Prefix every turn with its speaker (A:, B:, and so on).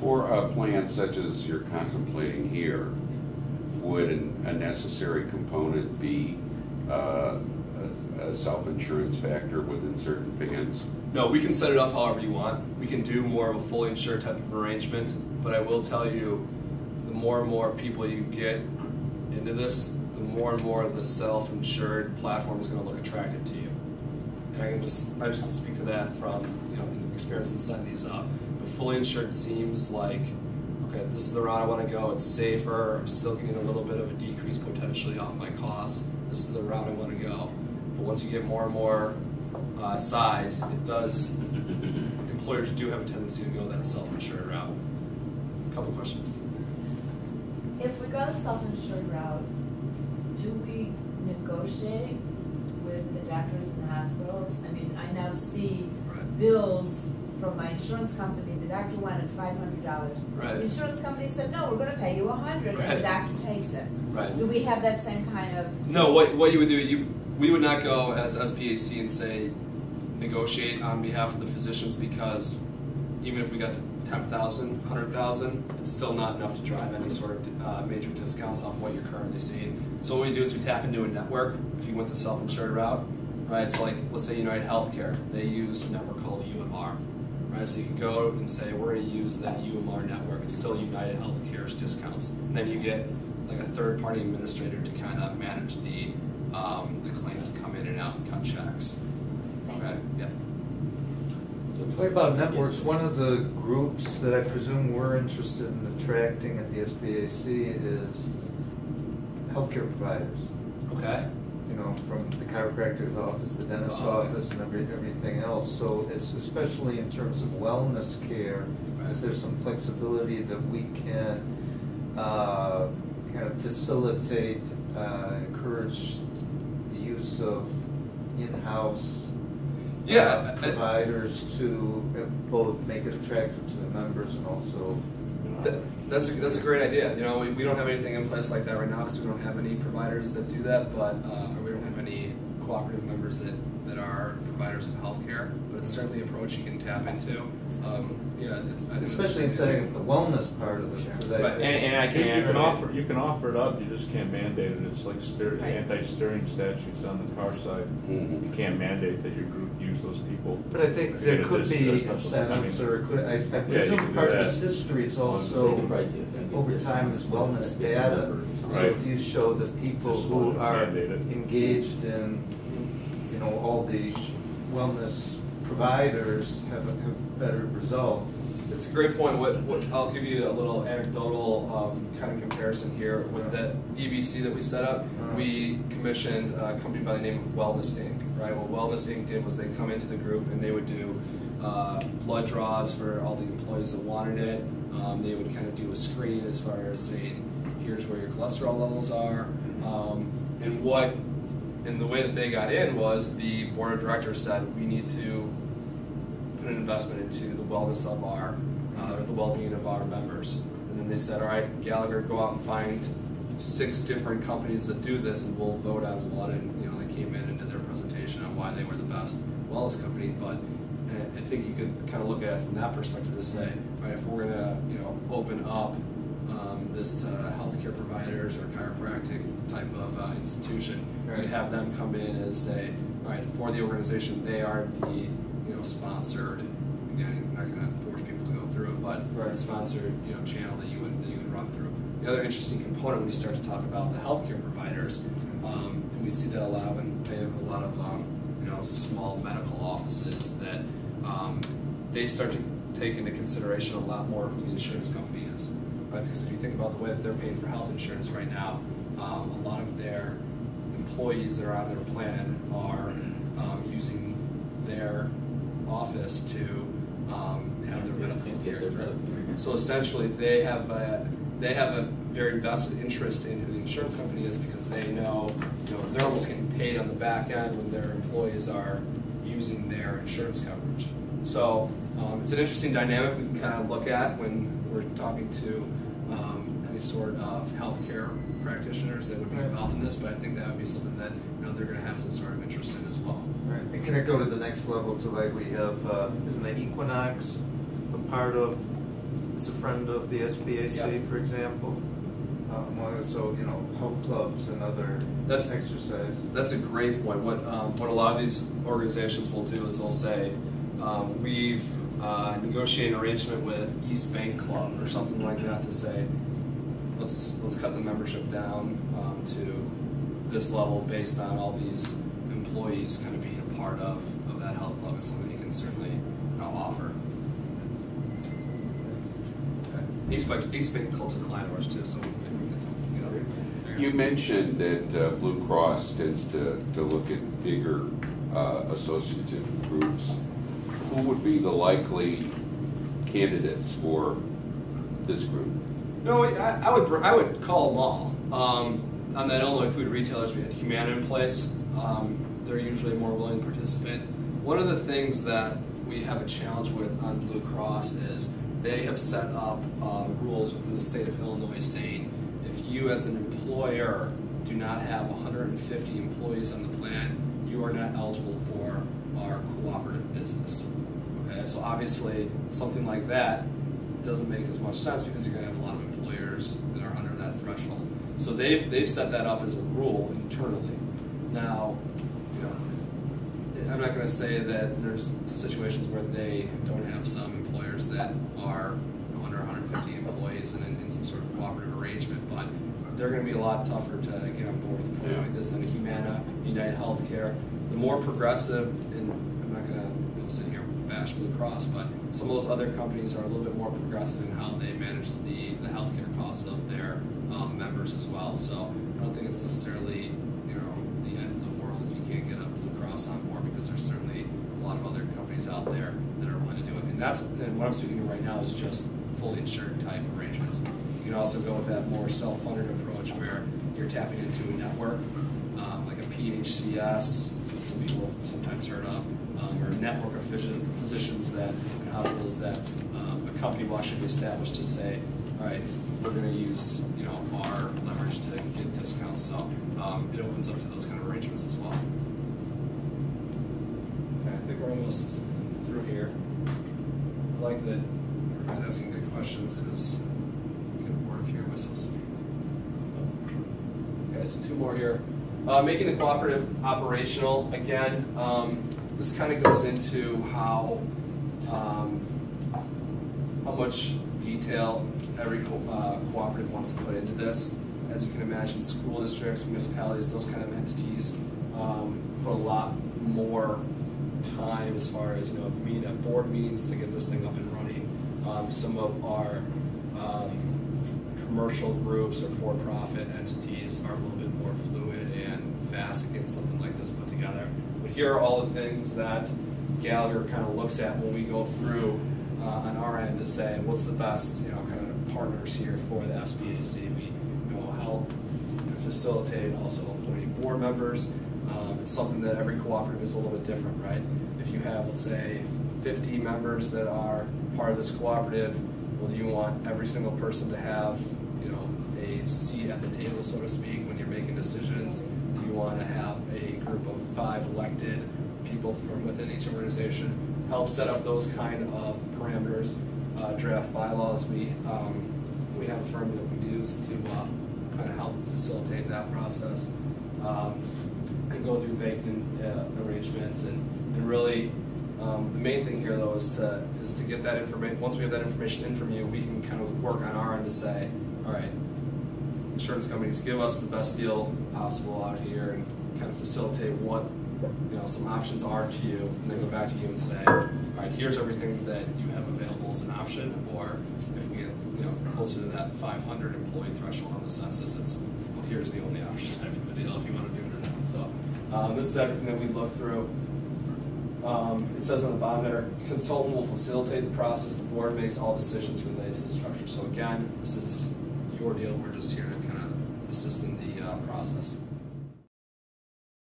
A: For a plan such as you're contemplating here, would a necessary component be a self-insurance factor within certain bands?
B: No, we can set it up however you want. We can do more of a fully insured type of arrangement, but I will tell you, the more and more people you get into this, the more and more the self-insured platform is going to look attractive to you. And I just speak to that from experience in setting these up. But fully insured seems like, okay, this is the route I want to go. It's safer. I'm still getting a little bit of a decrease potentially off my costs. This is the route I want to go. But once you get more and more size, employers do have a tendency to go that self-insured route. A couple questions.
C: If we go the self-insured route, do we negotiate with the doctors and the hospitals? I mean, I now see bills from my insurance company. The doctor wanted $500.
B: Right.
C: The insurance company said, no, we're going to pay you $100 if the doctor takes it.
B: Right.
C: Do we have that same kind of...
B: No, what you would do, we would not go as SBAC and say negotiate on behalf of the physicians, because even if we got to 10,000, 100,000, it's still not enough to drive any sort of major discounts off what you're currently seeing. So what we do is we tap into a network. If you went the self-insured route, right? So like, let's say United Healthcare, they use a network called UMR, right? So you can go and say, we're going to use that UMR network. It's still United Healthcare's discounts. And then you get like a third-party administrator to kind of manage the claims that come in and out and cut checks. Okay, yeah.
D: What about networks? One of the groups that I presume we're interested in attracting at the SBAC is healthcare providers.
B: Okay.
D: You know, from the chiropractor's office, the dentist's office, and everything else. So it's especially in terms of wellness care, is there some flexibility that we can kind of facilitate, encourage the use of in-house providers to both make it attractive to the members and also...
B: That's a great idea. You know, we don't have anything in place like that right now because we don't have any providers that do that, but or we don't have any cooperative members that are providers of healthcare. But it's certainly an approach you can tap into.
D: Especially in setting up the wellness part of it.
E: You can offer it up. You just can't mandate it. It's like anti-steering statutes on the car side.
A: Mm-hmm.
E: You can't mandate that your group use those people.
D: But I think there could be incentives, or I presume part of this history is also over time is wellness data. So if you show that people who are engaged in, all the wellness providers have better results.
B: It's a great point. What I'll give you a little anecdotal kind of comparison here. With that EBC that we set up, we commissioned a company by the name of Wellness Inc. Right? What Wellness Inc. did was they come into the group and they would do blood draws for all the employees that wanted it. They would kind of do a screen as far as saying, here's where your cholesterol levels are, and the way that they got in was the board of directors said we need to put an investment into the wellness of our, or the well-being of our members. And then they said, all right, Gallagher, go out and find 6 different companies that do this, and we'll vote on one. And they came in and did their presentation on why they were the best wellness company. But I think you could kind of look at it from that perspective to say, all right, if we're going to open up this to healthcare providers or chiropractic type of institution, we'd have them come in and say, all right, for the organization, they are the sponsored. Again, I'm not going to force people to go through it, but the sponsored channel that you would run through. The other interesting component when you start to talk about the healthcare providers, and we see that a lot when they have a lot of small medical offices that they start to take into consideration a lot more who the insurance company is, right? Because if you think about the way that they're paying for health insurance right now, a lot of their employees that are on their plan are using their office to have their medical care. So essentially, they have a very vested interest in who the insurance company is because they know, they're almost getting paid on the back end when their employees are using their insurance coverage. So it's an interesting dynamic we can kind of look at when we're talking to any sort of healthcare practitioners that would be involved in this, but I think that would be something that they're going to have some sort of interest in as well.
D: Right. And can it go to the next level to like we have, isn't the Equinox a part of is a friend of the SBAC,
B: Yeah.
D: for example. So, health clubs and other
B: That's-
D: exercise.
B: That's a great point. What a lot of these organizations will do is they'll say, we've negotiated an arrangement with East Bank Club or something like that to say, let's cut the membership down to this level based on all these employees kind of being a part of that health club. It's something you can certainly offer. Okay. East Bank Club's a client of ours too, so maybe we get something.
A: You mentioned that Blue Cross tends to look at bigger associative groups. Who would be the likely candidates for this group?
B: No, I would call them all. On the Illinois Food Retailers, we had Humana in place. They're usually more willing to participate. One of the things that we have a challenge with on Blue Cross is they have set up rules within the state of Illinois saying if you as an employer do not have 150 employees on the plan, you are not eligible for our cooperative business. Okay, so obviously something like that doesn't make as much sense because you're going to have a lot of employers that are under that threshold. So they've set that up as a rule internally. Now, I'm not going to say that there's situations where they don't have some employers that are under 150 employees and in some sort of cooperative arrangement, but they're going to be a lot tougher to get on board with a program like this than a Humana, United Healthcare. The more progressive, and I'm not going to sit here and bash Blue Cross, but some of those other companies are a little bit more progressive in how they manage the healthcare costs of their members as well. So I don't think it's necessarily the end of the world if you can't get a Blue Cross on board, because there's certainly a lot of other companies out there that are willing to do it. And what I'm speaking to right now is just fully insured type arrangements. You can also go with that more self-funded approach where you're tapping into a network, like a PHCS, that some people have sometimes heard of, or a network of physicians and hospitals that a company will actually be established to say, all right, we're going to use our leverage to get discounts. So it opens up to those kind of arrangements as well. Okay, I think we're almost through here. I like that everybody's asking good questions because I get bored of hearing myself speak. Okay, so two more here. Making the cooperative operational. Again, this kind of goes into how much detail every cooperative wants to put into this. As you can imagine, school districts, municipalities, those kind of entities put a lot more time as far as meeting at board meetings to get this thing up and running. Some of our commercial groups or for-profit entities are a little bit more fluid and fast at getting something like this put together. But here are all the things that Gallagher kind of looks at when we go through on our end to say what's the best kind of partners here for the SBAC. We help facilitate also appointing board members. It's something that every cooperative is a little bit different, right? If you have, let's say, 50 members that are part of this cooperative, well, do you want every single person to have a seat at the table, so to speak, when you're making decisions? Do you want to have a group of 5 elected people from within each organization? Help set up those kind of parameters, draft bylaws. We have a firm that we use to kind of help facilitate that process, and go through banking arrangements, and really the main thing here though is to get that information. Once we have that information in from you, we can kind of work on our end to say, all right, insurance companies, give us the best deal possible out here, and kind of facilitate what some options are to you, and then go back to you and say, all right, here's everything that you have available as an option. Or if we get closer to that 500 employee threshold on the census, it's, well, here's the only option type of a deal if you want to do it or not. So this is everything that we look through. It says on the bottom there, consultant will facilitate the process. The board makes all decisions related to the structure. So again, this is your deal. We're just here to kind of assist in the process.